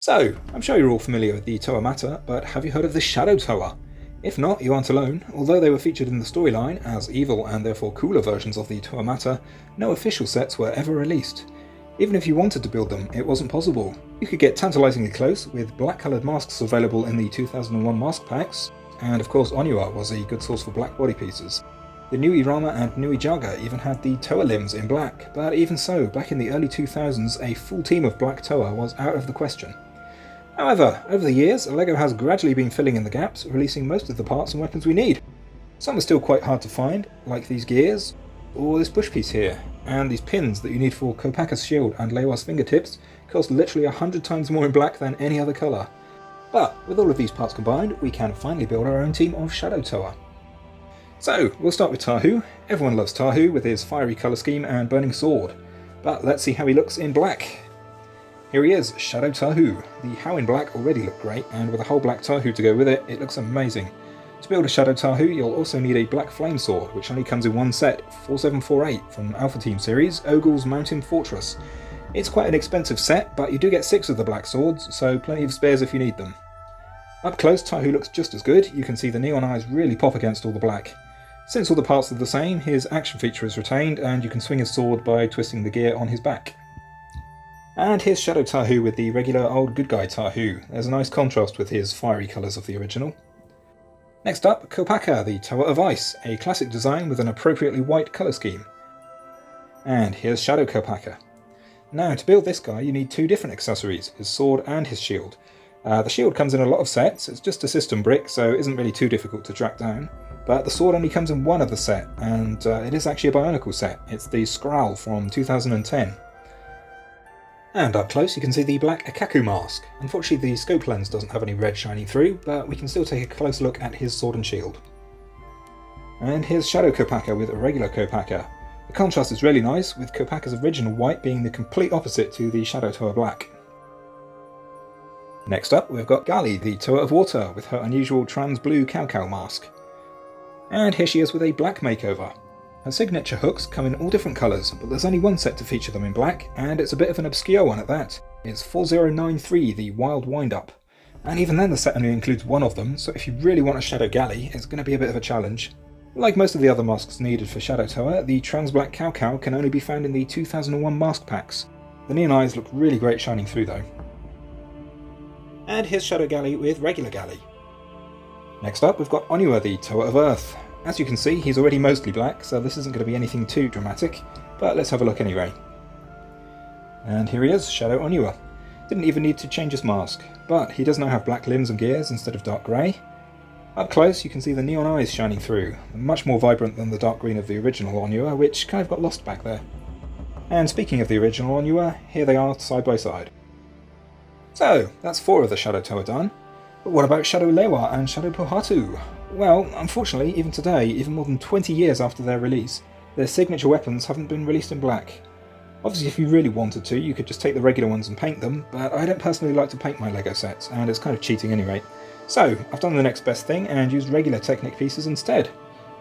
So, I'm sure you're all familiar with the Toa Mata, but have you heard of the Shadow Toa? If not, you aren't alone. Although they were featured in the storyline as evil and therefore cooler versions of the Toa Mata, no official sets were ever released. Even if you wanted to build them, it wasn't possible. You could get tantalisingly close, with black coloured masks available in the 2001 mask packs, and of course Onua was a good source for black body pieces. The Nui Rama and Nui Jaga even had the Toa limbs in black, but even so, back in the early 2000s, a full team of black Toa was out of the question. However, over the years, LEGO has gradually been filling in the gaps, releasing most of the parts and weapons we need. Some are still quite hard to find, like these gears, or this push piece here, and these pins that you need for Kopaka's shield and Lewa's fingertips cost literally 100 times more in black than any other colour. But with all of these parts combined, we can finally build our own team of Shadow Toa. So, we'll start with Tahu. Everyone loves Tahu with his fiery colour scheme and burning sword, but let's see how he looks in black. Here he is, Shadow Tahu. The How in black already looked great, and with a whole black Tahu to go with it, it looks amazing. To build a Shadow Tahu, you'll also need a black flame sword, which only comes in one set, 4748 from Alpha Team series, Ogle's Mountain Fortress. It's quite an expensive set, but you do get 6 of the black swords, so plenty of spares if you need them. Up close, Tahu looks just as good. You can see the neon eyes really pop against all the black. Since all the parts are the same, his action feature is retained, and you can swing his sword by twisting the gear on his back. And here's Shadow Tahu with the regular old good guy Tahu. There's a nice contrast with his fiery colours of the original. Next up, Kopaka, the Toa of Ice, a classic design with an appropriately white colour scheme. And here's Shadow Kopaka. Now, to build this guy you need 2 different accessories, his sword and his shield. The shield comes in a lot of sets, it's just a system brick so it isn't really too difficult to track down. But the sword only comes in one of the set, and it is actually a Bionicle set. It's the Skral from 2010. And up close you can see the black Akaku mask. Unfortunately the scope lens doesn't have any red shining through, but we can still take a close look at his sword and shield. And here's Shadow Kopaka with a regular Kopaka. The contrast is really nice, with Kopaka's original white being the complete opposite to the Shadow Toa black. Next up we've got Gali, the Toa of Water, with her unusual trans blue cow mask. And here she is with a black makeover. Her signature hooks come in all different colours, but there's only one set to feature them in black, and it's a bit of an obscure one at that. It's 4093, the Wild Wind-Up. And even then the set only includes one of them, so if you really want a Shadow Gali, it's going to be a bit of a challenge. Like most of the other masks needed for Shadow Toa, the trans black cow can only be found in the 2001 mask packs. The neon eyes look really great shining through though. And here's Shadow Gali with regular Gali. Next up we've got Onua, the Toa of Earth. As you can see, he's already mostly black, so this isn't going to be anything too dramatic, but let's have a look anyway. And here he is, Shadow Onua. Didn't even need to change his mask, but he does now have black limbs and gears instead of dark grey. Up close you can see the neon eyes shining through, much more vibrant than the dark green of the original Onua, which kind of got lost back there. And speaking of the original Onua, here they are side by side. So, that's 4 of the Shadow Toa done. But what about Shadow Lewa and Shadow Pohatu? Well, unfortunately, even today, even more than 20 years after their release, their signature weapons haven't been released in black. Obviously if you really wanted to, you could just take the regular ones and paint them, but I don't personally like to paint my LEGO sets, and it's kind of cheating anyway. So, I've done the next best thing and used regular Technic pieces instead.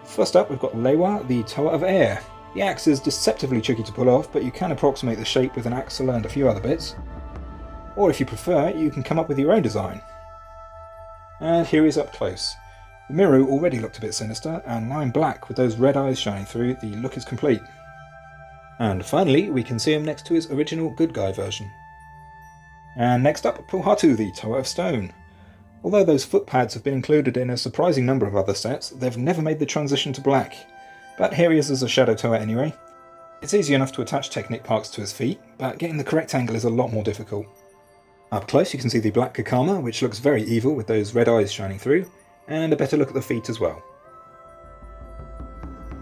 First up we've got Lewa, the Toa of Air. The axe is deceptively tricky to pull off, but you can approximate the shape with an axle and a few other bits. Or if you prefer, you can come up with your own design. And here he is up close. The Miru already looked a bit sinister, and now in black with those red eyes shining through, the look is complete. And finally, we can see him next to his original good guy version. And next up, Pohatu, the Toa of Stone. Although those foot pads have been included in a surprising number of other sets, they've never made the transition to black. But here he is as a Shadow Toa anyway. It's easy enough to attach Technic parts to his feet, but getting the correct angle is a lot more difficult. Up close you can see the black Kakama, which looks very evil with those red eyes shining through, and a better look at the feet as well.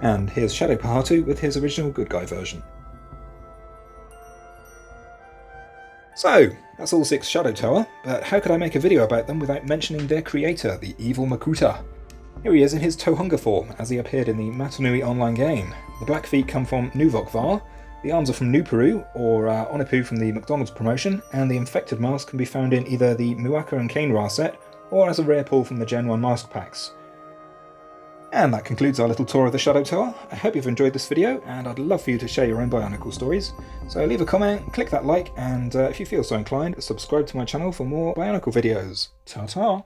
And here's Shadow Pohatu with his original good guy version. So, that's all 6 Shadow Toa, but how could I make a video about them without mentioning their creator, the evil Makuta? Here he is in his Tohunga form, as he appeared in the Matanui online game. The black feet come from Nuvokvar, the arms are from Nuperu, or Onipu from the McDonald's promotion, and the infected mask can be found in either the Muaka and Kainra set, or as a rare pull from the Gen 1 mask packs. And that concludes our little tour of the Shadow Toa. I hope you've enjoyed this video, and I'd love for you to share your own Bionicle stories. So leave a comment, click that like, and if you feel so inclined, subscribe to my channel for more Bionicle videos. Ta-ta!